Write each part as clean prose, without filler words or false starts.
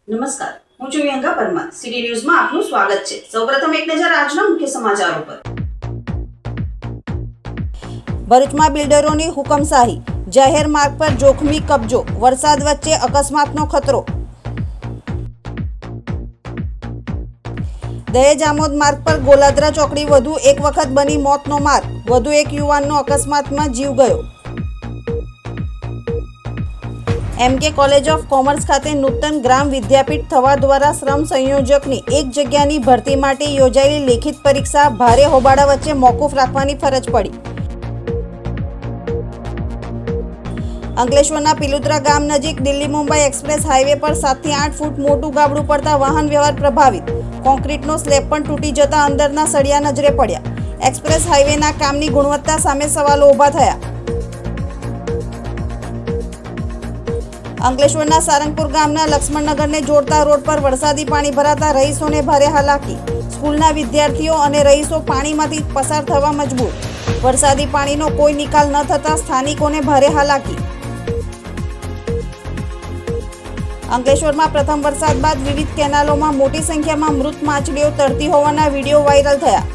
નમસ્કાર, હું છું વ્યંગા પરમાર. સિટી ન્યૂઝમાં આપનું સ્વાગત છે. સૌપ્રથમ એક નજર આજના મુખ્ય સમાચારો પર. ભરૂચમાં બિલ્ડરોની હુકમશાહી, જાહેર માર્ગ પર જોખમી કબજો, વરસાદ વચ્ચે અકસ્માતનો ખતરો. દહેજ આમોદ માર્ગ પર ગોલાદરા ચોકડી વધુ એક વખત બની મોતનો માર્ગ, વધુ એક યુવાનનો અકસ્માતમાં જીવ ગયો. એમકે કોલેજ ઓફ કોમર્સ ખાતે નૂતન ગ્રામ વિદ્યાપીઠ થવા દ્વારા શ્રમ સંયોજકની એક જગ્યાની ભરતી માટે યોજાયેલી લેખિત પરીક્ષા ભારે હોબાળા વચ્ચે મોકૂફ રાખવાની ફરજ પડી. અંકલેશ્વરના પિલુદ્રા ગામ નજીક દિલ્હી મુંબઈ એક્સપ્રેસ હાઈવે પર 7 થી 8 ફૂટ મોટું ગાબડું પડતા વાહન વ્યવહાર પ્રભાવિત. કોન્ક્રીટનો સ્લેબ પણ તૂટી જતા અંદરના સળિયા નજરે પડ્યા. એક્સપ્રેસ હાઈવેના કામની ગુણવત્તા સામે સવાલો ઊભા થયા. અંકલેશ્વરના સારંગપુર ગામના લક્ષ્મણનગરને જોડતા રોડ પર વરસાદી પાણી ભરાતા રહીશોને ભારે હાલાકી. સ્કૂલના વિદ્યાર્થીઓ અને રહીશો પાણીમાંથી પસાર થવા મજબૂર. વરસાદી પાણીનો કોઈ નિકાલ ન થતાં સ્થાનિકોને ભારે હાલાકી. અંકલેશ્વરમાં પ્રથમ વરસાદ બાદ વિવિધ કેનાલોમાં મોટી સંખ્યામાં મૃત માછલીઓ તરતી હોવાના વિડીયો વાયરલ થયા.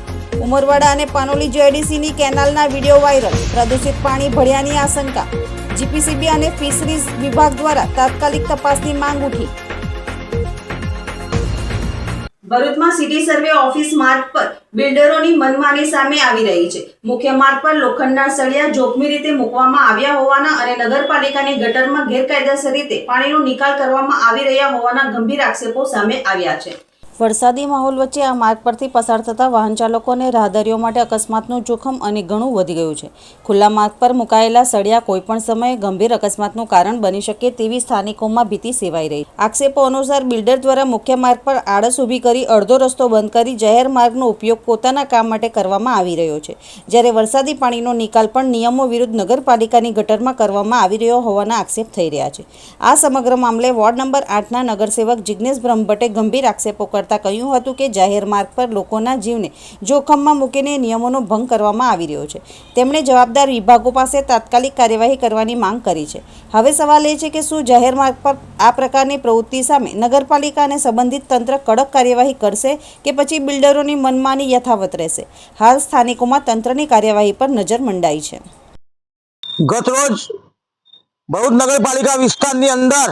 ઉમરવાડા અને પાનોલી જેડીસીની કેનાલના વિડીયો વાયરલ. પ્રદૂષિત પાણી ભળ્યાની આશંકા. જીપીસીબી અને ફિશરીઝ વિભાગ દ્વારા તાત્કાલિક તપાસની માંગ ઉઠી. ભરૂચમાં સિટી સર્વે ઓફિસ માર્ગ પર બિલ્ડરોની મનમાની સામે આવી રહી છે. મુખ્ય માર્ગ પર લોખંડના સળિયા જોખમી રીતે મૂકવામાં આવ્યા હોવાના અને નગરપાલિકાની ગટરમાં ગેરકાયદેસર રીતે પાણીનો નિકાલ કરવામાં આવી રહ્યા હોવાના ગંભીર આક્ષેપો સામે આવ્યા છે. વરસાદી માહોલ વચ્ચે આ માર્ગ પરથી પસાર થતા વાહન ચાલકો અને રાહદારીઓ માટે અકસ્માતનું જોખમ અને ઘણું વધી ગયું છે. ખુલ્લા માર્ગ પર મુકાયેલા સળિયા કોઈપણ સમયે ગંભીર અકસ્માતનું કારણ બની શકે તેવી સ્થાનિકોમાં ભીતિ સેવાઈ રહી. આક્ષેપો અનુસાર બિલ્ડર દ્વારા મુખ્ય માર્ગ પર આળસ ઊભી કરી અડધો રસ્તો બંધ કરી જાહેર માર્ગનો ઉપયોગ પોતાના કામ માટે કરવામાં આવી રહ્યો છે. જ્યારે વરસાદી પાણીનો નિકાલ પણ નિયમો વિરુદ્ધ નગરપાલિકાની ગટરમાં કરવામાં આવી રહ્યો હોવાના આક્ષેપ થઈ રહ્યા છે. આ સમગ્ર મામલે વોર્ડ નંબર 8ના નગરસેવક જિગ્નેશ બ્રહ્મભટ્ટે ગંભીર આક્ષેપો કહ્યું હતું કે જાહેર માર્ગ પર લોકોના જીવને જોખમમાં મૂકીને નિયમોનો ભંગ કરવામાં આવી રહ્યો છે. તેમણે જવાબદાર વિભાગો પાસે તાત્કાલિક કાર્યવાહી કરવાની માંગ કરી છે. હવે સવાલ એ છે કે શું જાહેર માર્ગ પર આ પ્રકારની પ્રવૃત્તિ સામે નગરપાલિકા અને સંબંધિત તંત્ર કડક કાર્યવાહી કરશે કે પછી બિલ્ડરોની મનમાની યથાવત રહેશે? હાલ સ્થાનિકોમાં તંત્રની કાર્યવાહી પર નજર મંડાઈ છે. ગતરોજ ભરૂચ નગરપાલિકા વિસ્તારની અંદર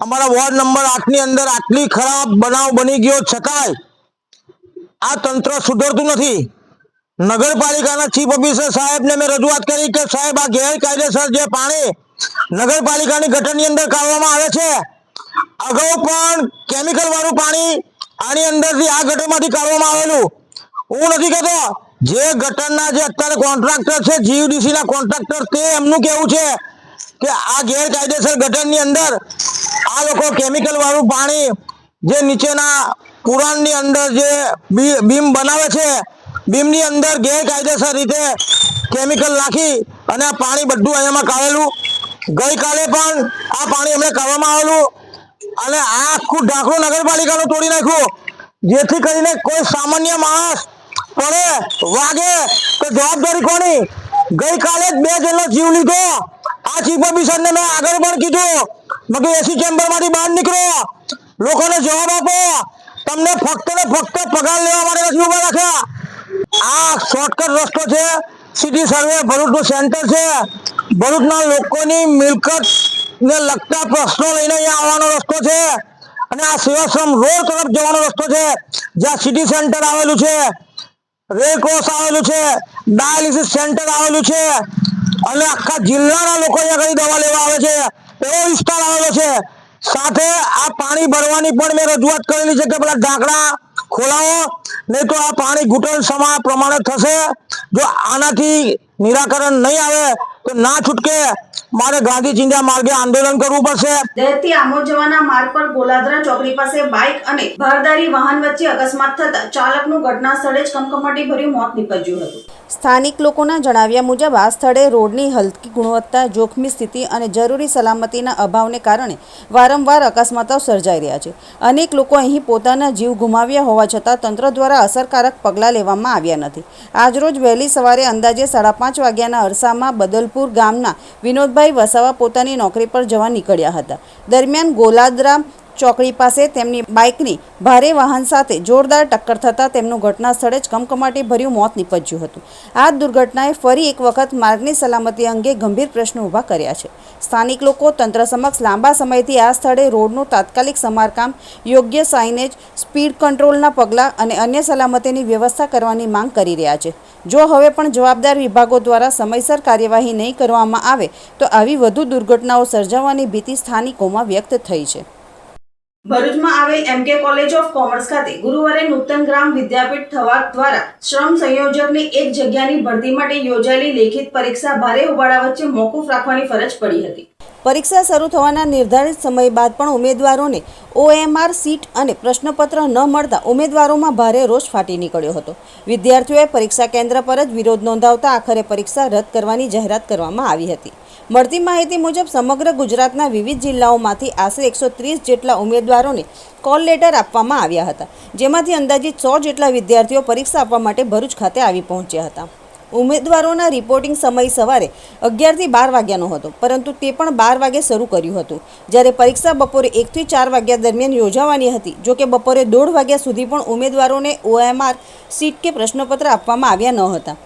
અમારા વોર્ડ નંબર 8 ની અંદર આટલી ખરાબ બનાવ બની ગયો છતાંય આ તંત્ર સુધરતું નથી. નગરપાલિકાના ચીફ ઓફિસર સાહેબને મેં રજૂઆત કરી કે સાહેબ આ ગેરકાયદેસર જે પાણી નગરપાલિકાની ગટરની અંદર કાઢવામાં આવે છે, અગાઉ પણ કેમિકલ વાળું પાણી આની અંદરથી આ ગટરમાંથી કાઢવામાં આવેલું. હું નથી કહેતો, જે ગટરના જે અત્યારે કોન્ટ્રાક્ટર છે જીયુડીસી ના કોન્ટ્રાક્ટર, તે એમનું કહેવું છે કે આ ગેરકાયદેસર ગટરની અંદર આ લોકો કેમિકલ વાળું પાણી જે નીચેના પુરાણની અંદર જે બીમ બનાવે છે, બીમની અંદર ગેરકાયદેસર રીતે કેમિકલ નાખી અને આ પાણી બધું અહીંયામાં કાઢેલું. ગઈકાલે પણ આ પાણી એમણે કાઢવામાં આવેલું અને આ આખું ઢાંકણું નગરપાલિકાનું તોડી નાખ્યું, જેથી કરીને કોઈ સામાન્ય માણસ પડે વાગે તો જવાબદારી કોની? ગઈકાલે જ 2 જણનો જીવ લીધો. આ ચીફ ઓફિસરને મેં આગળ પણ કીધું, મેં એસી ચેમ્બરમાંથી બહાર નીકળો, લોકોને જવાબ આપો. તમને ફક્ત ને ફક્ત પગાર લેવા માટે નથી ઉભા રાખ્યા. આ શોર્ટકટ રસ્તો છે. સિટી સર્વે ભરૂચનું સેન્ટર છે. ભરૂચના લોકોની મિલકત ને લગતા પ્રશ્નો લઈને અહીંયા આવવાનો રસ્તો છે અને આ સેવાશ્રમ રોડ તરફ જવાનો રસ્તો છે, જ્યાં સિટી સેન્ટર આવેલું છે, રેડ ક્રોસ આવેલું છે, ડાયાલિસિસ સેન્ટર આવેલું છે અને આખા જિલ્લાના લોકો અહીંયા કઈ દવા લેવા આવે છે એવો વિસ્તાર આવેલો છે. સાથે આ પાણી ભરવાની પણ મેં રજૂઆત કરેલી છે કે પેલા ઢાંકણા ખોલાવો, નહીં તો આ પાણી ઘૂંટણ સમા પ્રમાણે થશે. જો આનાથી નિરાકરણ નહીં આવે તો ના છૂટકે મારે ગાંધી ચિંધ્યા માર્ગે આંદોલન કરવું પડશે. દહેજથી આમોદ જવાના માર્ગ પર ગોલાદરા ચોકડી પાસે બાઇક અને ભારદારી વાહન વચ્ચે અકસ્માત થતા ચાલકનું ઘટના સ્થળે જ કમકમાટી ભર્યું મોત નીપજ્યું હતું. સ્થાનિક લોકોના જણાવ્યા મુજબ આ સ્થળે રોડની હલકી ગુણવત્તા, જોખમી સ્થિતિ અને જરૂરી સલામતીના અભાવને કારણે વારંવાર અકસ્માતો સર્જાઈ રહ્યા છે. અનેક લોકો અહીં પોતાના જીવ ગુમાવ્યા હોવા છતાં તંત્ર દ્વારા અસરકારક પગલાં લેવામાં આવ્યા નથી. આજરોજ વહેલી સવારે અંદાજે 5:30 વાગ્યાના અરસામાં બદલપુર ગામના વિનોદભાઈ વસાવા પોતાની નોકરી પર જવા નીકળ્યા હતા. દરમિયાન ગોલાદરા ચોકડી પાસે તેમની બાઇકની ભારે વાહન સાથે જોરદાર ટક્કર થતાં તેમનું ઘટના સ્થળે જ કમકમાટી ભર્યું મોત નીપજ્યું હતું. આ દુર્ઘટનાએ ફરી એક વખત માર્ગની સલામતી અંગે ગંભીર પ્રશ્નો ઊભા કર્યા છે. સ્થાનિક લોકો તંત્ર સમક્ષ લાંબા સમયથી આ સ્થળે રોડનું તાત્કાલિક સમારકામ, યોગ્ય સાઇનેજ, સ્પીડ કંટ્રોલના પગલાં અને અન્ય સલામતીની વ્યવસ્થા કરવાની માંગ કરી રહ્યા છે. જો હવે પણ જવાબદાર વિભાગો દ્વારા સમયસર કાર્યવાહી નહીં કરવામાં આવે તો આવી વધુ દુર્ઘટનાઓ સર્જાવાની ભીતિ સ્થાનિકોમાં વ્યક્ત થઈ છે. ભરૂચમાં આવેલ એમકે કોલેજ ઓફ કોમર્સ ખાતે ગુરુવારે નૂતન ગ્રામ વિદ્યાપીઠ થવા દ્વારા શ્રમ સંયોજકની એક જગ્યાની ભરતી માટે યોજાયેલી લેખિત પરીક્ષા ભારે હોબાળા વચ્ચે મોકૂફ રાખવાની ફરજ પડી હતી. પરીક્ષા શરૂ થવાના નિર્ધારિત સમય બાદ પણ ઉમેદવારોને OMR સીટ અને પ્રશ્નપત્ર ન મળતા ઉમેદવારોમાં ભારે રોષ ફાટી નીકળ્યો હતો. વિદ્યાર્થીઓએ પરીક્ષા કેન્દ્ર પર જ વિરોધ નોંધાવતા આખરે પરીક્ષા રદ કરવાની જાહેરાત કરવામાં આવી હતી. મળતી માહિતી મુજબ સમગ્ર ગુજરાતના વિવિધ જિલ્લાઓમાંથી આશરે 130 જેટલા ઉમેદવારોને કોલ લેટર આપવામાં આવ્યા હતા, જેમાંથી અંદાજિત 100 જેટલા વિદ્યાર્થીઓ પરીક્ષા આપવા માટે ભરૂચ ખાતે આવી પહોંચ્યા હતા. ઉમેદવારોના રિપોર્ટિંગ સમય સવારે 11 થી 12 વાગ્યાનો હતો, પરંતુ તે પણ 12 વાગે શરૂ કર્યું હતું, જ્યારે પરીક્ષા બપોરે 1 થી 4 વાગ્યા દરમિયાન યોજાવાની હતી. જોકે બપોરે 1:30 વાગ્યા સુધી પણ ઉમેદવારોને OMR સીટ કે પ્રશ્નપત્ર આપવામાં આવ્યા ન હતા.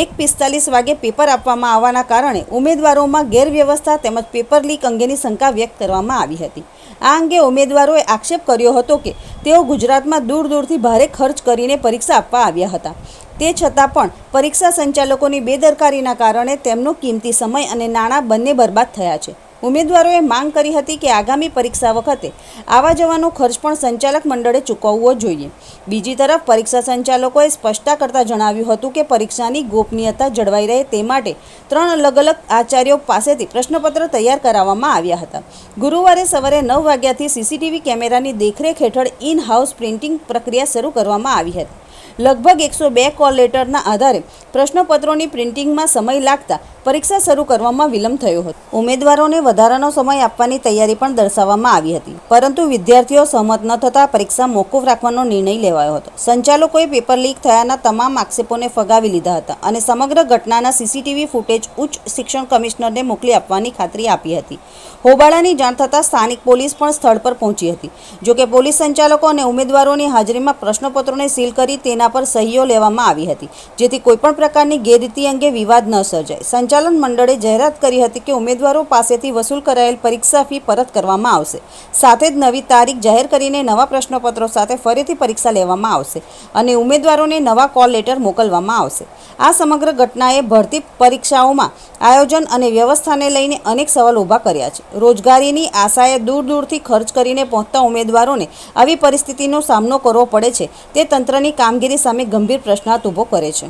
1:45 વાગે પેપર આપવામાં આવવાના કારણે ઉમેદવારોમાં ગેરવ્યવસ્થા તેમજ પેપર લીક અંગેની શંકા વ્યક્ત કરવામાં આવી હતી. આ અંગે ઉમેદવારોએ આક્ષેપ કર્યો હતો કે તેઓ ગુજરાતમાં દૂર દૂરથી ભારે ખર્ચ કરીને પરીક્ષા આપવા આવ્યા હતા. તે છતાં પણ પરીક્ષા સંચાલકોની બેદરકારીના કારણે તેમનો કિંમતી સમય અને નાણાં બંને બરબાદ થયા છે. ઉમેદવારોએ માંગ કરી હતી કે આગામી પરીક્ષા વખતે આવા જવાનો ખર્ચ પણ સંચાલક મંડળે ચૂકવવો જોઈએ. બીજી તરફ પરીક્ષા સંચાલકોએ સ્પષ્ટતા કરતાં જણાવ્યું હતું કે પરીક્ષાની ગોપનીયતા જળવાઈ રહે તે માટે 3 અલગ અલગ આચાર્યો પાસેથી પ્રશ્નપત્ર તૈયાર કરાવવામાં આવ્યા હતા. ગુરુવારે સવારે 9 વાગ્યાથી CCTV કેમેરાની દેખરેખ હેઠળ ઇન હાઉસ પ્રિન્ટિંગ પ્રક્રિયા શરૂ કરવામાં આવી હતી. લગભગ 102 કોલ લેટરના આધારે પ્રશ્નપત્રોની પ્રિન્ટિંગમાં સમય લાગતા પરીક્ષા શરૂ કરવામાં વિલંબ થયો હતો. ઉમેદવારોને વધારાનો સમય આપવાની તૈયારી પણ દર્શાવવામાં આવી હતી, પરંતુ વિદ્યાર્થીઓ સહમત ન થતાં પરીક્ષા મોકૂફ રાખવાનો નિર્ણય લેવાયો હતો. સંચાલકોએ પેપર લીક થયાના તમામ આક્ષેપોને ફગાવી લીધા હતા અને સમગ્ર ઘટનાના CCTV ફૂટેજ ઉચ્ચ શિક્ષણ કમિશનરને મોકલી આપવાની ખાતરી આપી હતી. હોબાળાની જાણ થતાં સ્થાનિક પોલીસ પણ સ્થળ પર પહોંચી હતી. જોકે પોલીસ સંચાલકો અને ઉમેદવારોની હાજરીમાં પ્રશ્નપત્રોને સીલ કરી તેના પર સહીઓ લેવામાં આવી હતી, જેથી કોઈપણ પ્રકારની ગેરરીતિ અંગે વિવાદ ન સર્જાય. સંચાલન મંડળે જાહેરાત કરી હતી કે ઉમેદવારો પાસેથી વસૂલ કરાયેલ પરીક્ષા ફી પરત કરવામાં આવશે. સાથે જ નવી તારીખ જાહેર કરીને નવા પ્રશ્નપત્રો સાથે ફરીથી પરીક્ષા લેવામાં આવશે અને ઉમેદવારોને નવા કોલ લેટર મોકલવામાં આવશે. આ સમગ્ર ઘટનાએ ભરતી પરીક્ષાઓમાં આયોજન અને વ્યવસ્થાને લઈને અનેક સવાલ ઊભા કર્યા છે. રોજગારીની આશાએ દૂર દૂરથી ખર્ચ કરીને પહોંચતા ઉમેદવારોને આવી પરિસ્થિતિનો સામનો કરવો પડે છે તે તંત્રની કામગીરી સામે ગંભીર પ્રશ્નાર્થ ઊભો કરે છે.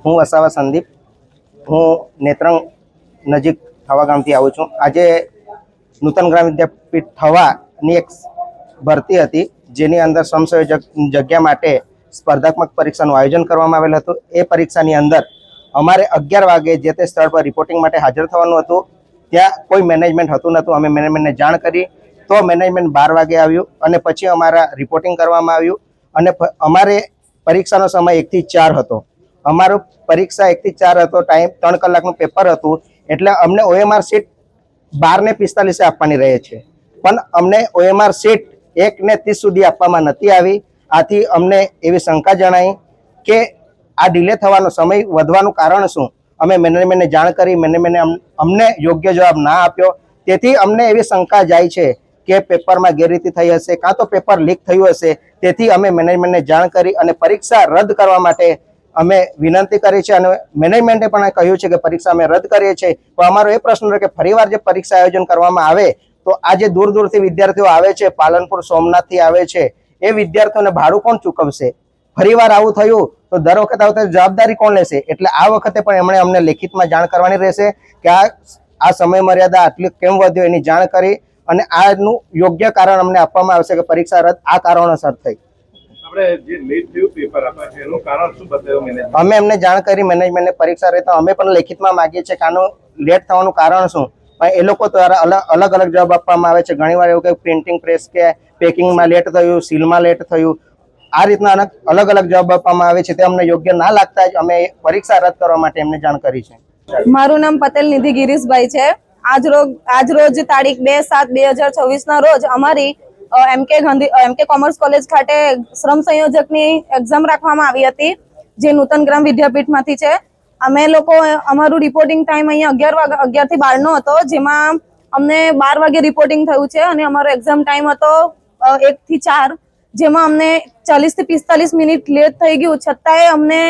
હું વસાવા સંદીપ, હું નેત્રંગ નજીક થવા ગામથી આવું છું. આજે નૂતન ગ્રામ વિદ્યાપીઠ થવાની એક ભરતી હતી, જેની અંદર શ્રમ સંયોજક જગ્યા માટે સ્પર્ધાત્મક પરીક્ષાનું આયોજન કરવામાં આવેલ હતું. એ પરીક્ષાની અંદર અમારે 11 વાગે જે તે સ્થળ પર રિપોર્ટિંગ માટે હાજર થવાનું હતું. ત્યાં કોઈ મેનેજમેન્ટ હતું નહોતું. અમે મેનેજમેન્ટને જાણ કરી તો મેનેજમેન્ટ 12 વાગે આવ્યું અને પછી અમારા રિપોર્ટિંગ કરવામાં આવ્યું અને અમારે પરીક્ષાનો સમય 1 થી 4 હતો. અમારું પરીક્ષા 1 થી 4 હતો, ટાઈમ 3 કલાકનું પેપર હતું, એટલે અમને OMR સીટ 12:45 આપવાની રહે છે, પણ અમને OMR સીટ 1:30 સુધી આપવામાં નથી આવી. આથી અમને એવી શંકા જણાઈ કે આ ડિલે થવાનો સમય વધવાનું કારણ શું. અમે મેનેજમેન્ટને જાણ કરી, મેનેજમેન્ટે અમને યોગ્ય જવાબ ના આપ્યો. તેથી અમને એવી શંકા જાય છે કે પેપરમાં ગેરરીતિ થઈ હશે, કાં તો પેપર લીક થયું હશે. તેથી અમે મેનેજમેન્ટને જાણ કરી અને પરીક્ષા રદ કરવા માટે અમે વિનંતી કરી છે અને મેનેજમેન્ટે પણ કહ્યું છે કે પરીક્ષા અમે રદ કરીએ છીએ. પણ અમારો એ પ્રશ્ન છે કે ફરીવાર જે પરીક્ષા આયોજન કરવામાં આવે તો આ જે દૂર દૂરથી વિદ્યાર્થીઓ આવે છે, પાલનપુર સોમનાથથી આવે છે, એ વિદ્યાર્થીઓને ભાડું કોણ ચૂકવશે? ફરીવાર આવું થયું તો દર વખતે આવતા જવાબદારી કોણ લેશે? એટલે આ વખતે પણ એમણે અમને લેખિતમાં જાણ કરવાની રહેશે કે આ સમય મર્યાદા આટલી કેમ વધ્યો એની જાણ કરી અને આનું યોગ્ય કારણ અમને આપવામાં આવશે કે પરીક્ષા રદ આ કારણોસર થઈ. આપણે જે લેટ થયું પેપર આપવા છે એનું કારણ શું બતાવ્યું મેનેજમેન્ટ? અમે એમને જાણ કરી મેનેજમેન્ટને પરીક્ષા રહે તો અમે પણ લેખિતમાં માગીએ છીએ કે આનું લેટ થવાનું કારણ શું, પણ એ લોકો દ્વારા અલગ અલગ જવાબ આપવામાં આવે છે. ઘણીવાર એવું કે પ્રિન્ટિંગ પ્રેસ કે પેકિંગમાં લેટ થયું, સીલમાં લેટ થયું, આ રીતના અલગ અલગ જવાબ આપવામાં આવે છે. તે અમને યોગ્ય ના લાગતા જ અમે પરીક્ષા રદ કરવા માટે એમને જાણ કરી છે. મારું નામ પટેલ નિધિ ગિરીશભાઈ છે. આજ રોજ તારીખ 2/7/2024 ના રોજ અમારી એમકે કોમર્સ કોલેજ ખાતે શ્રમ સંયોજકની એક્ઝામ રાખવામાં આવી હતી, જે નૂતન ગ્રામ વિદ્યાપીઠમાંથી છે. અમે લોકો અમારું રિપોર્ટિંગ ટાઈમ અહીંયા 11 થી 12 નો હતો, જેમાં અમને 12 વાગે રિપોર્ટિંગ થયું છે અને અમારો એક્ઝામ ટાઈમ હતો 1 થી 4, જેમાં અમને 40 થી 45 મિનિટ લેટ થઈ ગયું. છતાંય અમને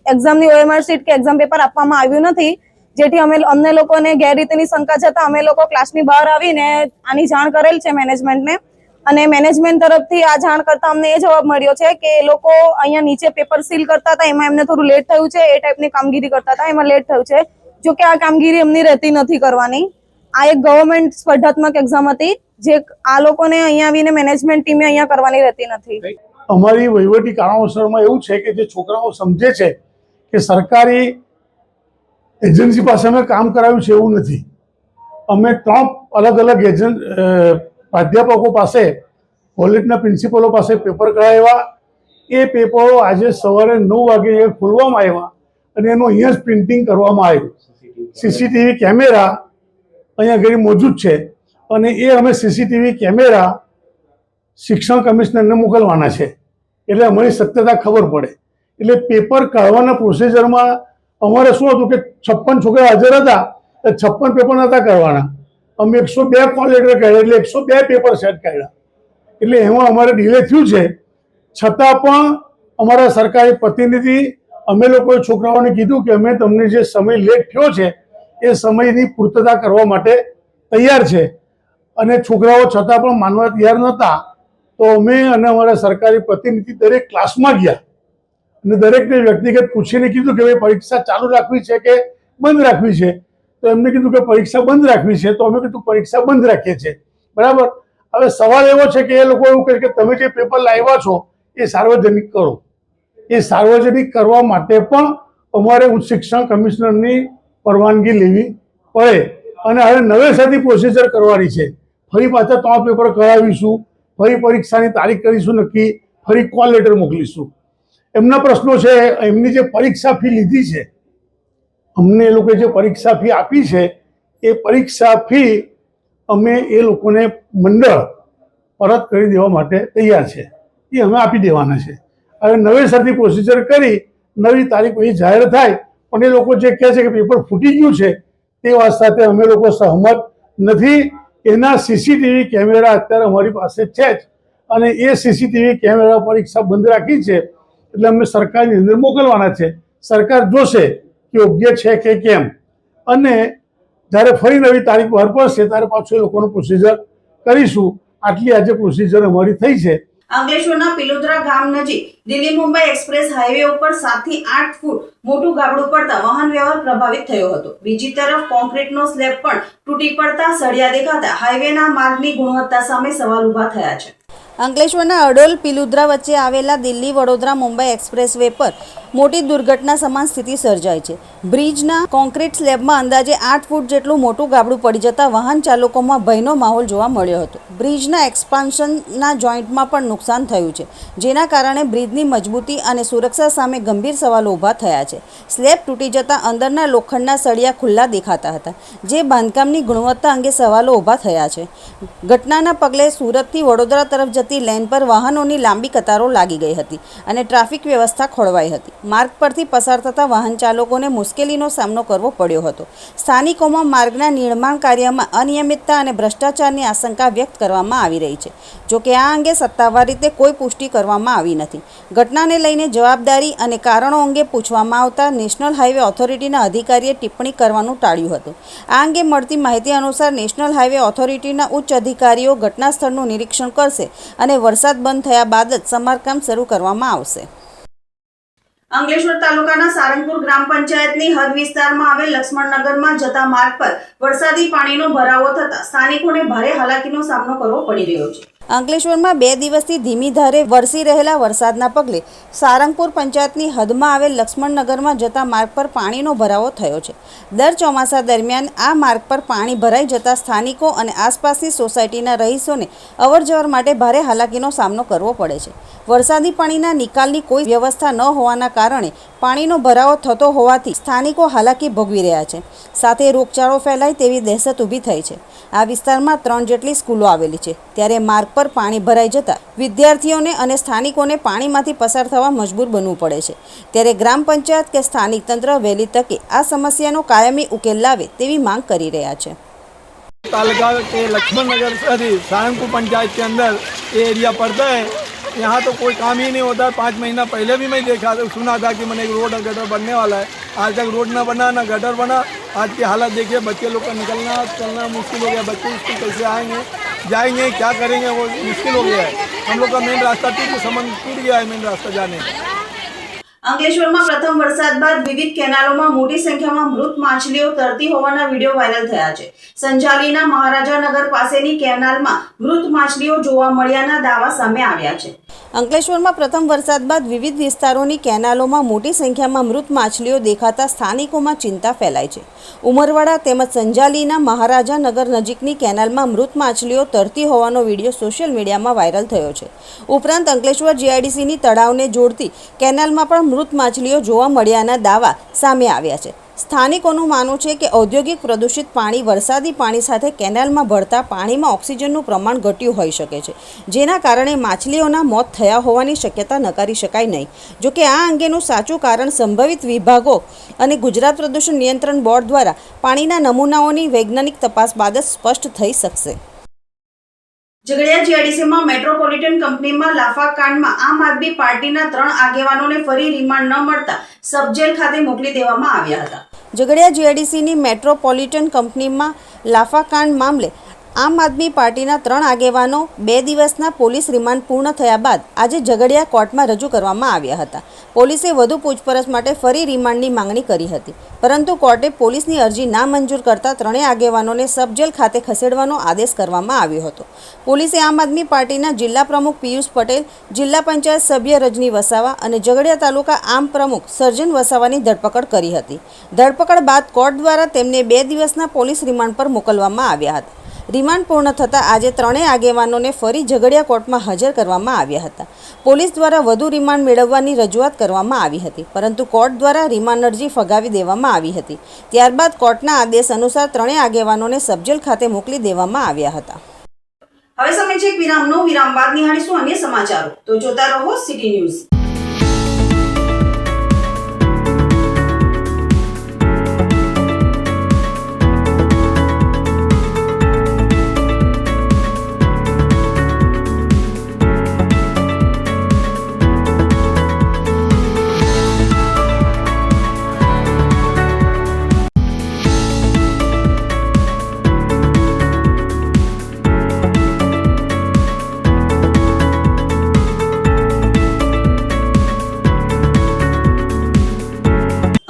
એક્ઝામની OMR શીટ કે એક્ઝામ પેપર આપવામાં આવ્યું નથી, જેથી અમને લોકોને ગેરરીતિની શંકા જતા અમે લોકો ક્લાસની બહાર આવીને આની જાણ કરેલ છે મેનેજમેન્ટને. અને મેનેજમેન્ટ તરફથી આ જાણ કરતા અમને એ જવાબ મળ્યો છે કે એ લોકો અહીંયા નીચે પેપર સીલ કરતા હતા, એમાં એમને થોડું લેટ થયું છે. એ ટાઈપની કામગીરી કરતા હતા, એમાં લેટ થયું છે. જો કે આ કામગીરી એમની રહેતી નથી કરવાની. આ એક ગવર્મેન્ટ સ્પર્ધાત્મક એક્ઝામ હતી, જે આ લોકોને અહીંયા આવીને મેનેજમેન્ટ ટીમે અહીંયા કરવાની રહેતી નથી. અમારી વહીવટી કારણોસરમાં એવું છે કે જે છોકરાઓ સમજે છે કે સરકારી એજન્સી પાસે અમે કામ કરાવ્યું છે એવું નથી. અમે 3 અલગ અલગ પ્રાધ્યાપકો પાસે, કોલેજના પ્રિન્સિપલો પાસે પેપર કરાવ્યા. એ પેપરો આજે સવારે 9 વાગે ખોલવામાં આવ્યા અને એનું અહીંયા જ પ્રિન્ટિંગ કરવામાં આવ્યું. CCTV કેમેરા અહીંયા ઘરે મોજૂદ છે અને એ અમે CCTV કેમેરા શિક્ષણ કમિશનરને મોકલવાના છે, એટલે અમારી સત્યતા ખબર પડે. એટલે પેપર કાઢવાના પ્રોસિજરમાં અમારે શું હતું કે 56 છોકરા હાજર હતા, 56 પેપર નહોતા કરવાના. અમે 102 કોલ લેટર કાઢ્યા, એટલે 102 પેપર સેટ કાઢ્યા. એટલે એમાં અમારે ડિલે થયું છે. છતાં પણ અમારા સરકારી પ્રતિનિધિ અમે લોકોએ છોકરાઓને કીધું કે અમે તમને જે સમય લેટ થયો છે એ સમયની પૂર્તતા કરવા માટે તૈયાર છે, અને છોકરાઓ છતાં પણ માનવા તૈયાર નહોતા. તો અમે અને અમારા સરકારી પ્રતિનિધિ દરેક ક્લાસમાં ગયા અને દરેકને વ્યક્તિગત પૂછીને કીધું કે ભાઈ પરીક્ષા ચાલુ રાખવી છે કે બંધ રાખવી છે. તો એમને કીધું કે પરીક્ષા બંધ રાખવી છે. તો અમે કીધું પરીક્ષા બંધ રાખીએ છીએ, બરાબર. હવે સવાલ એવો છે કે એ લોકો એવું કહે કે તમે જે પેપર લાવ્યા છો એ સાર્વજનિક કરો. એ સાર્વજનિક કરવા માટે પણ અમારે ઉચ્ચ શિક્ષણ કમિશનરની પરવાનગી લેવી પડે, અને હવે નવેસરથી પ્રોસિજર કરવાની છે. ફરી પાછા 3 પેપર કરાવીશું, ફરી પરીક્ષાની તારીખ કરીશું નક્કી, ફરી કોલ લેટર મોકલીશું. એમના પ્રશ્નો છે. એમની જે પરીક્ષા ફી લીધી છે, અમને એ લોકોએ જે પરીક્ષા ફી આપી છે એ પરીક્ષા ફી અમે એ લોકોને મંડળ પરત કરી દેવા માટે તૈયાર છે. એ અમે આપી દેવાના છે. હવે નવેસરથી પ્રોસિજર કરી નવી તારીખ પછી જાહેર થાય. પણ એ લોકો જે કહે છે કે પેપર ફૂટી ગયું છે તે વાત સાથે અમે લોકો સહમત નથી. એના CCTV કેમેરા અત્યારે અમારી પાસે છે જ, અને એ CCTV કેમેરા પરીક્ષા બંધ રાખી છે. એટલે અમે સરકારની અંદર મોકલવાના છે. સરકાર જોશે કે યોગ્ય છે કે કેમ, અને જ્યારે ફરી નવી તારીખ બહાર પડશે ત્યારે પાછું એ લોકોનું પ્રોસિજર કરીશું. આટલી આજે પ્રોસિજર અમારી થઈ છે. અંકલેશ્વરના પિલોદરા ગામ નજીક દિલ્હી મુંબઈ એક્સપ્રેસ હાઈવે ઉપર 7 થી 8 ફૂટ મોટું ગાબડું પડતા વાહન વ્યવહાર પ્રભાવિત થયો હતો. બીજી તરફ કોન્ક્રીટનો સ્લેબ પણ તૂટી પડતા સળિયા દેખાતા હાઈવેના માર્ગની ગુણવત્તા સામે સવાલ ઊભા થયા છે. અંકલેશ્વરના અડોલ પિલુદ્રા વચ્ચે આવેલા દિલ્હી વડોદરા મુંબઈ એક્સપ્રેસ વે પર મોટી દુર્ઘટના સમાન સ્થિતિ સર્જાઈ છે. બ્રિજના કોન્ક્રીટ સ્લેબમાં અંદાજે 8 ફૂટ જેટલું મોટું ગાબડું પડી જતા વાહન ચાલકોમાં ભયનો માહોલ જોવા મળ્યો હતો. બ્રિજના એક્સપાન્શનના જોઈન્ટમાં પણ નુકસાન થયું છે, જેના કારણે બ્રિજની મજબૂતી અને સુરક્ષા સામે ગંભીર સવાલો ઊભા થયા છે. સ્લેબ તૂટી જતા અંદરના લોખંડના સળિયા ખુલ્લા દેખાતા હતા, જે બાંધકામની ગુણવત્તા અંગે સવાલો ઊભા થયા છે. ઘટનાના પગલે સુરતથી વડોદરા તરફ જતી લેન પર વાહનોની લાંબી કતારો લાગી ગઈ હતી અને ટ્રાફિક વ્યવસ્થા ખોરવાઈ હતી. માર્ગ પરથી પસાર થતા વાહન ચાલકોને મુશ્કેલીનો સામનો કરવો પડ્યો હતો. સ્થાનિકોમાં માર્ગના નિર્માણ કાર્યમાં અનિયમિતતા અને ભ્રષ્ટાચારની આશંકા વ્યક્ત કરવામાં આવી રહી છે. જોકે આ અંગે સત્તાવાર રીતે કોઈ પુષ્ટિ કરવામાં આવી નથી. ઘટનાને લઈને જવાબદારી અને કારણો અંગે પૂછવામાં આવતા નેશનલ હાઈવે ઓથોરિટીના અધિકારીએ ટિપ્પણી કરવાનું ટાળ્યું હતું. આ અંગે મળતી માહિતી અનુસાર નેશનલ હાઈવે ઓથોરિટીના ઉચ્ચ અધિકારીઓ ઘટના સ્થળનું નિરીક્ષણ કરશે અને વરસાદ બંધ થયા બાદ જ સમારકામ શરૂ કરવામાં આવશે. અંકલેશ્વર તાલુકાના સારંગપુર ગ્રામ પંચાયતની હદ વિસ્તારમાં આવેલ લક્ષ્મણનગરમાં જતા માર્ગ પર વરસાદી પાણીનો ભરાવો થતા સ્થાનિકોને ભારે હાલાકીનો સામનો કરવો પડી રહ્યો છે. અંકલેશ્વરમાં 2 દિવસથી ધીમી ધારે વરસી રહેલા વરસાદના પગલે સારંગપુર પંચાયતની હદમાં આવેલ લક્ષ્મણનગરમાં જતા માર્ગ પર પાણીનો ભરાવો થયો છે. દર ચોમાસા દરમિયાન આ માર્ગ પર પાણી ભરાઈ જતા સ્થાનિકો અને આસપાસની સોસાયટીના રહીશોને અવરજવર માટે ભારે હાલાકીનો સામનો કરવો પડે છે. વરસાદી પાણીના નિકાલની કોઈ વ્યવસ્થા ન હોવાના કારણે પાણીનો ભરાવો થતો હોવાથી સ્થાનિકો હાલાકી ભોગવી રહ્યા છે. સાથે રોગચાળો ફેલાય તેવી દહેશત ઊભી થઈ છે. આ વિસ્તારમાં 3 જેટલી સ્કૂલો આવેલી છે, ત્યારે માર્ગ પર પાણી ભરાઈ જતા વિદ્યાર્થીઓને અને સ્થાનિકોને પાણીમાંથી પસાર થવા મજબૂર બનવું પડે છે. ત્યારે ગ્રામ પંચાયત કે સ્થાનિક તંત્ર વહેલી તકે આ समस्या कायमी उकेल लावे तेवी मांग करी रहा है. तालुका के लक्ष्मण नगर सारंगपुर पंचायत के अंदर ये एरिया पड़ता है. यहाँ तो कोई काम ही नहीं होता. 5 महीना पहले भी मैं देखा था, सुना था कि मैंने एक रोड और गटर बनने वाला है. आज तक रोड ना बना ना गटर बना. आज की हालत देखिए, बच्चे लोग का निकलना चलना मुश्किल हो गया. बच्चे स्कूल कैसे आएंगे, जाएंगे, क्या करेंगे, वो मुश्किल हो गया है. हम लोग का मेन रास्ता टूट गया है, मेन रास्ता जाने का. અંકલેશ્વરમાં પ્રથમ વરસાદ બાદ વિવિધ કેનાલોમાં મોટી સંખ્યામાં મૃત માછલીઓ તરતી હોવાના વિડીયો વાયરલ થયા છે. સંજાલીના મહારાજાનગર પાસેની કેનાલમાં મૃત માછલીઓ જોવા મળ્યાના દાવા સામે આવ્યા છે. અંકલેશ્વરમાં પ્રથમ વરસાદ બાદ વિવિધ વિસ્તારોની કેનાલોમાં મોટી સંખ્યામાં મૃત માછલીઓ દેખાતા સ્થાનિકોમાં ચિંતા ફેલાઈ છે. ઉમરવાડા તેમજ સંજાલીના મહારાજાનગર નજીકની કેનાલમાં મૃત માછલીઓ તરતી હોવાનો વિડીયો સોશિયલ મીડિયામાં વાયરલ થયો છે. ઉપરાંત અંકલેશ્વર જીઆઈડીસીની તળાવને જોડતી કેનાલમાં પણ મૃત માછલીઓ જોવા મળ્યાના દાવા સામે આવ્યા છે. સ્થાનિકોનું માનવું છે કે ઔદ્યોગિક પ્રદૂષિત પાણી વરસાદી પાણી સાથે કેનાલમાં ભળતા પાણીમાં ઓક્સિજનનું પ્રમાણ ઘટ્યું હોઈ શકે છે, જેના કારણે માછલીઓના મોત થયા હોવાની શક્યતા નકારી શકાય નહીં. જોકે આ અંગેનું સાચું કારણ સંભવિત વિભાગો અને ગુજરાત પ્રદૂષણ નિયંત્રણ બોર્ડ દ્વારા પાણીના નમૂનાઓની વૈજ્ઞાનિક તપાસ બાદ જ સ્પષ્ટ થઈ શકશે. ઝઘડિયા જીઆઈડીસીમાં મેટ્રોપોલિટન કંપનીમાં લાફાકાંડમાં આમ આદમી પાર્ટીના 3 આગેવાનોને ફરી રિમાન્ડ ન મળતા સબજેલ ખાતે મોકલી દેવામાં આવ્યા હતા. ઝઘડિયા જીઆઈડીસીની મેટ્રોપોલિટન કંપનીમાં લાફાકાંડ મામલે આમ આદમી પાર્ટીના 3 આગેવાનો 2 દિવસના પોલીસ રિમાન્ડ પૂર્ણ થયા બાદ આજે ઝઘડિયા કોર્ટમાં રજૂ કરવામાં આવ્યા હતા. પોલીસે વધુ પૂછપરછ માટે ફરી રિમાન્ડની માંગણી કરી હતી, પરંતુ કોર્ટે પોલીસની અરજી નામંજૂર કરતા 3 આગેવાનોને સબજેલ ખાતે ખસેડવાનો આદેશ કરવામાં આવ્યો હતો. પોલીસે આમ આદમી પાર્ટીના જિલ્લા પ્રમુખ પિયુષ પટેલ, જિલ્લા પંચાયત સભ્ય રજની વસાવા અને ઝઘડિયા તાલુકા આમ પ્રમુખ સર્જન વસાવાની ધરપકડ કરી હતી. ધરપકડ બાદ કોર્ટ દ્વારા તેમને 2 દિવસના પોલીસ રિમાન્ડ પર મોકલવામાં આવ્યા હતા. રિમાન્ડ પૂર્ણ થતાં આજે 3 આગેવાનોને ફરી ઝઘડિયા કોર્ટમાં હાજર કરવામાં આવ્યા હતા. પોલીસ દ્વારા વધુ રિમાન્ડ મેળવવાની રજૂઆત કરવામાં આવી હતી, પરંતુ કોર્ટ દ્વારા રિમાન્ડ અરજી ફગાવી દેવામાં આવી હતી. ત્યારબાદ કોર્ટના આદેશ અનુસાર 3 આગેવાનોને સબજેલ ખાતે મોકલી દેવામાં આવ્યા હતા. હવે સમય છે વિરામનો. વિરામ બાદ નિહાળીશું અન્ય સમાચારો, તો જોતા રહો સિટી ન્યૂઝ.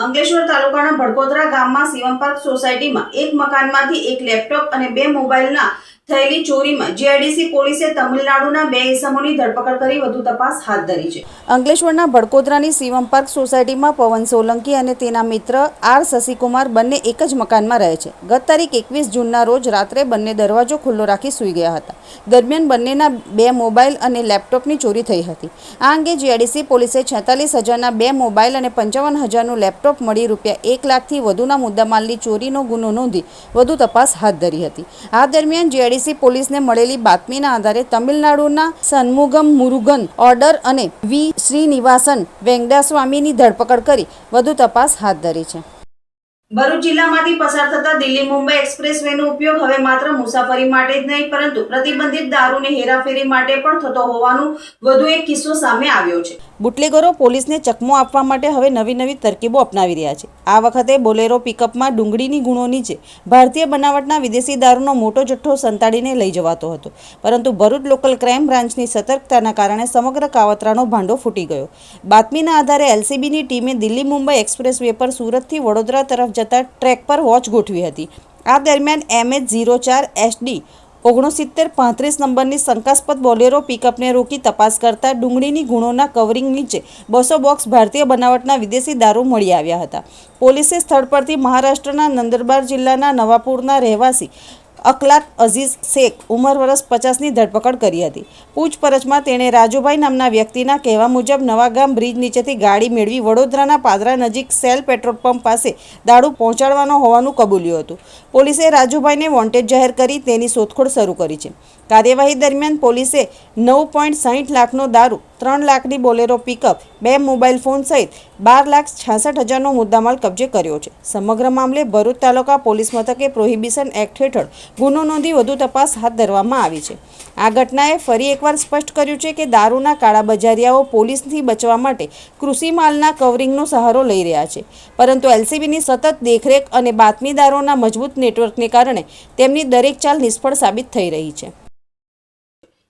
અંકલેશ્વર તાલુકાના ભડકોદરા ગામમાં શિવમ પાર્ક સોસાયટીમાં એક મકાનમાંથી એક લેપટોપ અને 2 મોબાઈલના થયેલી ચોરીમાં જીઆઈડીસી પોલીસે તમિલનાડુના 2 ઇસમોની ધરપકડ કરી વધુ તપાસ હાથ ધરી છે. અંકલેશ્વરના ભડકોદરાની શિવમ પાર્ક સોસાયટીમાં પવન સોલંકી અને તેના મિત્ર આર શશિકુમાર બંને એક જ મકાનમાં રહે છે. ગત તારીખ 21 જૂનના રોજ રાત્રે બંને દરવાજો ખુલ્લો રાખી સૂઈ ગયા હતા. દરમિયાન બંનેના 2 મોબાઈલ અને લેપટોપની ચોરી થઈ હતી. આ અંગે જીઆઈડીસી પોલીસે 46,000ના 2 મોબાઈલ અને 55,000નું લેપટોપ મળી ₹1 લાખથી વધુના મુદ્દામાલની ચોરીનો ગુનો નોંધી વધુ તપાસ હાથ ધરી હતી. આ દરમિયાન જીઆઈડીસી પોલીસને મળેલી બાતમીના આધારે તમિલનાડુના સન્મુગમ મુરુગન ઓર્ડર અને વી શ્રીનિવાસન વેંકટાસ્વામીની ધરપકડ કરી વધુ તપાસ હાથ ધરી છે. ભરૂચ જિલ્લામાંથી પસાર થતા દિલ્હી મુંબઈ એક્સપ્રેસ વેનો ઉપયોગ હવે માત્ર મુસાફરી માટે જ નહીં, પરંતુ પ્રતિબંધિત દારૂની હેરાફેરી માટે પણ થતો હોવાનો વધુ એક કિસ્સો સામે આવ્યો છે. બુટલેગરો પોલીસને ચકમો આપવા માટે હવે નવી તરકીબો અપનાવી રહ્યા છે. આ વખતે બોલેરો પિકઅપમાં ડુંગળીની ગુણો નીચે ભારતીય બનાવટના વિદેશી દારૂનો મોટો જથ્થો સંતાડીને લઈ જવાતો હતો, પરંતુ ભરૂચ લોકલ ક્રાઇમ બ્રાન્ચની સતર્કતાના કારણે સમગ્ર કાવતરાનો ભાંડો ફૂટી ગયો. બાતમીના આધારે એલસીબીની ટીમે દિલ્હી મુંબઈ એક્સપ્રેસ વે પર સુરતથી વડોદરા તરફ જતા ટ્રેક પર વોચ ગોઠવી હતી. આ દરમિયાન MH04 SD 6935 નંબરની શંકાસ્પદ બોલેરો પિકઅપને રોકી તપાસ કરતા ડુંગળીની ગુણોના કવરિંગ નીચે 200 બોક્સ ભારતીય બનાવટના વિદેશી દારૂ મળી આવ્યા હતા. પોલીસે સ્થળ પરથી મહારાષ્ટ્રના નંદુરબાર જિલ્લાના નવાપુરના રહેવાસી અકલાત અઝીઝ શેખ ઉંમર વર્ષ 50ની ધરપકડ કરી હતી. પૂછપરછમાં તેણે રાજુભાઈ નામના વ્યક્તિના કહેવા મુજબ નવાગામ બ્રિજ નીચેથી ગાડી મેળવી વડોદરાના પાદરા નજીક સેલ પેટ્રોલ પંપ પાસે દારૂ પહોંચાડવાનો હોવાનું કબૂલ્યું હતું. પોલીસે રાજુભાઈને વોન્ટેડ જાહેર કરી તેની શોધખોળ શરૂ કરી છે. કાર્યવાહી દરમિયાન પોલીસે 9.60 લાખનો દારૂ, 3 લાખની બોલેરો પિકઅપ, 2 મોબાઈલ ફોન સહિત 12,66,000નો મુદ્દામાલ કબજે કર્યો છે. સમગ્ર મામલે ભરૂચ તાલુકા પોલીસ મથકે પ્રોહિબિશન એક્ટ હેઠળ ગુનો નોંધી વધુ તપાસ હાથ ધરવામાં આવી છે. આ ઘટનાએ ફરી એકવાર સ્પષ્ટ કર્યું છે કે દારૂના કાળા બજારિયાઓ પોલીસથી બચવા માટે કૃષિ માલના કવરિંગનો સહારો લઈ રહ્યા છે, પરંતુ એલસીબીની સતત દેખરેખ અને બાતમીદારોના મજબૂત નેટવર્કને કારણે તેમની દરેક ચાલ નિષ્ફળ સાબિત થઈ રહી છે.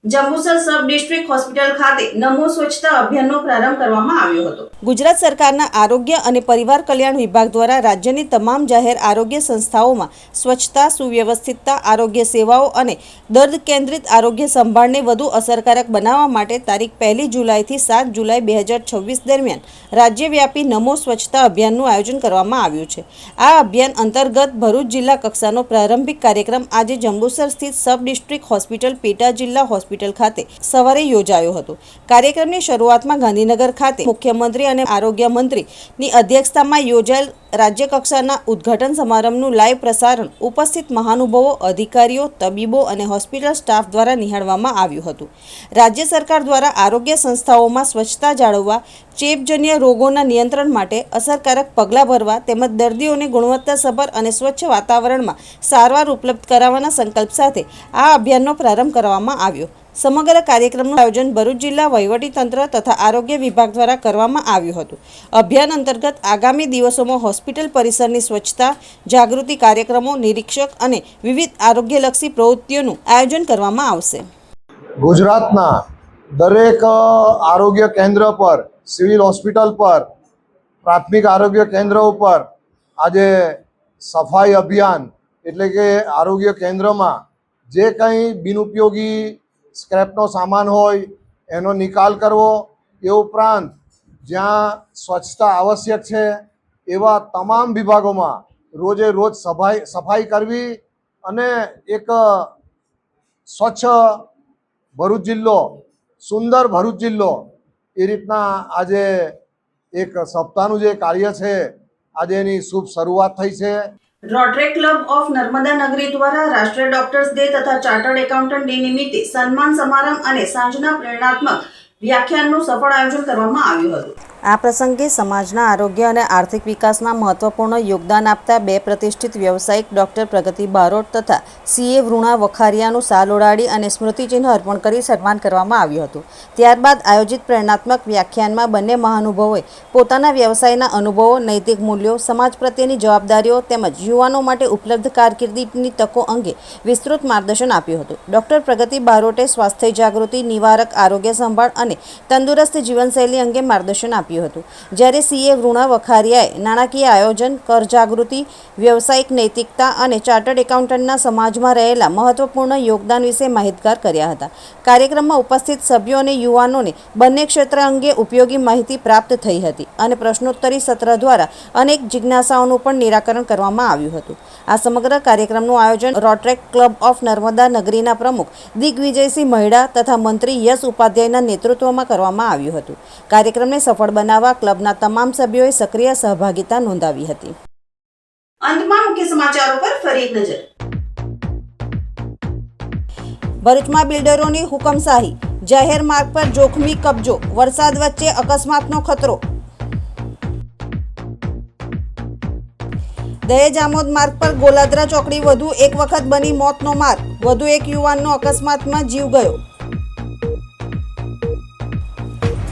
જંબુસર સબ ડિસ્ટ્રિક્ટ હોસ્પિટલ ખાતે નમો સ્વચ્છતા અભિયાનનો પ્રારંભ કરવામાં આવ્યો હતો. ગુજરાત સરકારના આરોગ્ય અને પરિવાર કલ્યાણ વિભાગ દ્વારા રાજ્યની તમામ જાહેર આરોગ્ય સંસ્થાઓમાં સ્વચ્છતા, સુવ્યવસ્થિતતા, આરોગ્ય સેવાઓ અને દર્દ કેન્દ્રિત આરોગ્ય સંભાળને વધુ અસરકારક બનાવવા માટે તારીખ 1 જુલાઈથી 7 જુલાઈ 2026 દરમિયાન રાજ્યવ્યાપી નમો સ્વચ્છતા અભિયાનનું આયોજન કરવામાં આવ્યું છે. આ અભિયાન અંતર્ગત ભરૂચ જિલ્લા કક્ષાનો પ્રારંભિક કાર્યક્રમ આજે જંબુસર સ્થિત સબ ડિસ્ટ્રિક્ટ હોસ્પિટલ પેટા જિલ્લા હોસ્પિટલ ખાતે સવારે યોજાયો હતો. કાર્યક્રમની શરૂઆતમાં ગાંધીનગર ખાતે મુખ્યમંત્રી અને આરોગ્ય મંત્રીની અધ્યક્ષતામાં યોજાયેલ રાજ્ય કક્ષાના ઉદ્ઘાટન સમારંભનું લાઈવ પ્રસારણ ઉપસ્થિત મહાનુભાવો, અધિકારીઓ, તબીબો અને હોસ્પિટલ સ્ટાફ દ્વારા નિહાળવામાં આવ્યું હતું. રાજ્ય સરકાર દ્વારા આરોગ્ય સંસ્થાઓમાં સ્વચ્છતા જાળવવા, ચેપજન્ય રોગોના નિયંત્રણ માટે અસરકારક પગલાં ભરવા તેમજ દર્દીઓને ગુણવત્તાસભર અને સ્વચ્છ વાતાવરણમાં સારવાર ઉપલબ્ધ કરાવવાના સંકલ્પ સાથે આ અભિયાનનો પ્રારંભ કરવામાં આવ્યો. સમગ્ર કાર્યક્રમનું આયોજન ભરૂચ જિલ્લા વહીવટીતંત્ર તથા આરોગ્ય વિભાગ દ્વારા કરવામાં આવ્યું હતું. અભિયાન અંતર્ગત આગામી દિવસોમાં હોસ્પિટલ પરિસરની સ્વચ્છતા, જાગૃતિ કાર્યક્રમો, નિરીક્ષક અને વિવિધ આરોગ્યલક્ષી પ્રવૃત્તિઓનું આયોજન કરવામાં આવશે. ગુજરાતના દરેક આરોગ્ય કેન્દ્ર પર, સિવિલ હોસ્પિટલ પર, પ્રાથમિક આરોગ્ય કેન્દ્ર ઉપર આજે સફાઈ અભિયાન એટલે કે આરોગ્ય કેન્દ્રમાં જે કંઈ બિનઉપયોગી સ્ક્રેપનો સામાન હોય એનો નિકાલ કરવો, એ ઉપરાંત જ્યાં સ્વચ્છતા આવશ્યક છે એવા તમામ વિભાગોમાં રોજે રોજ સફાઈ કરવી અને એક સ્વચ્છ ભરૂચ જિલ્લો, સુંદર ભરૂચ જિલ્લો, એ રીતના આજે એક સપ્તાહનું જે કાર્ય છે આજે એની શુભ શરૂઆત થઈ છે. રોટરી ક્લબ ઓફ નર્મદા નગરી દ્વારા રાષ્ટ્રીય ડોક્ટર્સ ડે તથા ચાર્ટર્ડ એકાઉન્ટન્ટ ડે નિમિત્તે સન્માન સમારંભ અને સાંજના પ્રેરણાત્મક વ્યાખ્યાનનું સફળ આયોજન કરવામાં આવ્યું હતું. આ પ્રસંગે સમાજના આરોગ્ય અને આર્થિક વિકાસમાં મહત્વપૂર્ણ યોગદાન આપતા 2 પ્રતિષ્ઠિત વ્યવસાયિક ડોક્ટર પ્રગતિ બારોટ તથા સીએ વૃણા વખારિયાનું શાલ ઓઢાડી અને સ્મૃતિચિહ્ન અર્પણ કરી સન્માન કરવામાં આવ્યું હતું. ત્યારબાદ આયોજિત પ્રેરણાત્મક વ્યાખ્યાનમાં બંને મહાનુભાવોએ પોતાના વ્યવસાયના અનુભવો, નૈતિક મૂલ્યો, સમાજ પ્રત્યેની જવાબદારીઓ તેમજ યુવાનો માટે ઉપલબ્ધ કારકિર્દીની તકો અંગે વિસ્તૃત માર્ગદર્શન આપ્યું હતું. ડોક્ટર પ્રગતિ બારોટે સ્વાસ્થ્ય જાગૃતિ, નિવારક આરોગ્ય સંભાળ અને તંદુરસ્ત જીવનશૈલી અંગે માર્ગદર્શન આપ્યું હતું. જ્યારે સીએ વૃણા વખારિયાએ નાણાકીય આયોજન, કર જાગૃતિ, વ્યવસાયિક નૈતિકતા અને ચાર્ટર્ડ એકાઉન્ટન્ટના સમાજમાં રહેલા મહત્વપૂર્ણ યોગદાન વિશે માહિતગાર કર્યા હતા. કાર્યક્રમમાં ઉપસ્થિત સભ્યો અને યુવાનોને બંને ક્ષેત્ર અંગે ઉપયોગી માહિતી પ્રાપ્ત થઈ હતી અને પ્રશ્નોત્તરી સત્ર દ્વારા અનેક જિજ્ઞાસાઓનું પણ નિરાકરણ કરવામાં આવ્યું હતું. આ સમગ્ર કાર્યક્રમનું આયોજન રોટરી ક્લબ ઓફ નર્મદા નગરીના પ્રમુખ દિગ્વિજયસિંહ મહિડા તથા મંત્રી યશ ઉપાધ્યાયના નેતૃત્વમાં કરવામાં આવ્યું હતું. કાર્યક્રમને સફળ બનાવવા ક્લબના તમામ સભ્યોએ સક્રિય સહભાગિતા નોંધાવી હતી. અંતમાં મુખ્ય સમાચારો પર ફરી એક નજર. ભરૂચમાં બિલ્ડરોની હુકમશાહી, જાહેર માર્ગ પર જોખમી કબજો, વરસાદ વચ્ચે અકસ્માતનો ખતરો. દહેજ આમોદ માર્ગ પર ગોલાદરા ચોકડી વધુ એક વખત બની મોતનો માર્ગ, વધુ એક યુવાનનો અકસ્માતમાં જીવ ગયો.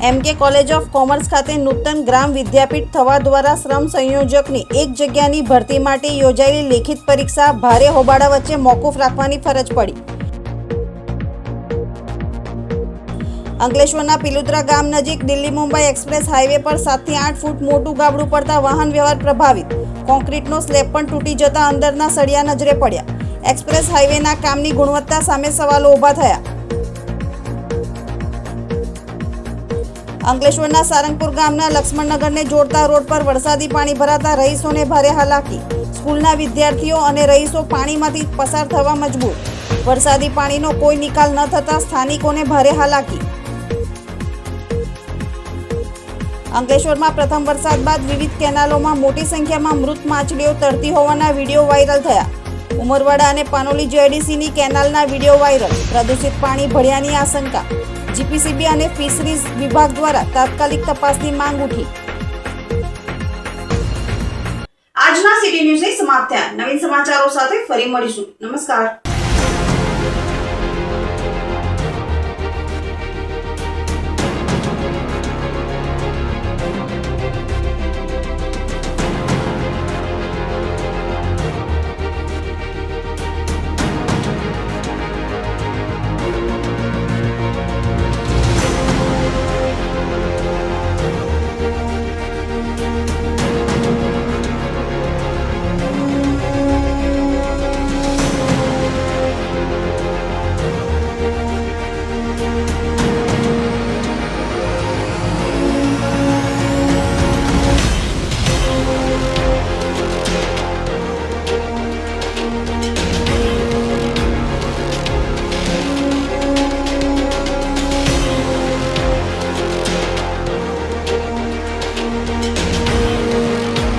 એમકે કોલેજ ઓફ કોમર્સ ખાતે નૂતન ગ્રામ વિદ્યાપીઠ થવા દ્વારા શ્રમ સંયોજકની એક જગ્યાની ભરતી માટે યોજાયેલી લેખિત પરીક્ષા ભારે હોબાળા વચ્ચે મોકૂફ રાખવાની ફરજ પડી. અંકલેશ્વરના પિલુત્રા ગામ નજીક દિલ્હી મુંબઈ એક્સપ્રેસ હાઈવે પર 7 થી 8 ફૂટ મોટું ગાબડું પડતા વાહન વ્યવહાર પ્રભાવિત. કોન્ક્રીટનો સ્લેબ પણ તૂટી જતા અંદરના સળિયા નજરે પડ્યા. એક્સપ્રેસ હાઈવેના કામની ગુણવત્તા સામે સવાલો ઊભા થયા. અંકલેશ્વરના સારંગપુર ગામના લક્ષ્મણનગરને જોડતા રોડ પર વરસાદી પાણી ભરાતા રહીશોને ભારે હાલાકી. સ્કૂલના વિદ્યાર્થીઓ અને રહીશો પાણીમાંથી પસાર થવા મજબૂર. વરસાદી પાણીનો કોઈ નિકાલ ન થતા સ્થાનિકોને ભારે હાલાકી. અંકલેશ્વરમાં પ્રથમ વરસાદ બાદ વિવિધ કેનાલોમાં મોટી સંખ્યામાં મૃત માછલીઓ તરતી હોવાના વિડીયો વાયરલ થયા. ઉમરવાડા અને પાનોલી જેડીસીની કેનાલના વિડીયો વાયરલ. પ્રદૂષિત પાણી ભળ્યાની આશંકા. જીપીસીબી અને ફિશરીઝ વિભાગ દ્વારા તાત્કાલિક તપાસની માંગ ઉઠી. આજના સિટી ન્યૂઝ સમાપ્ત થયા. નવીન સમાચારો સાથે ફરી મળીશું. નમસ્કાર.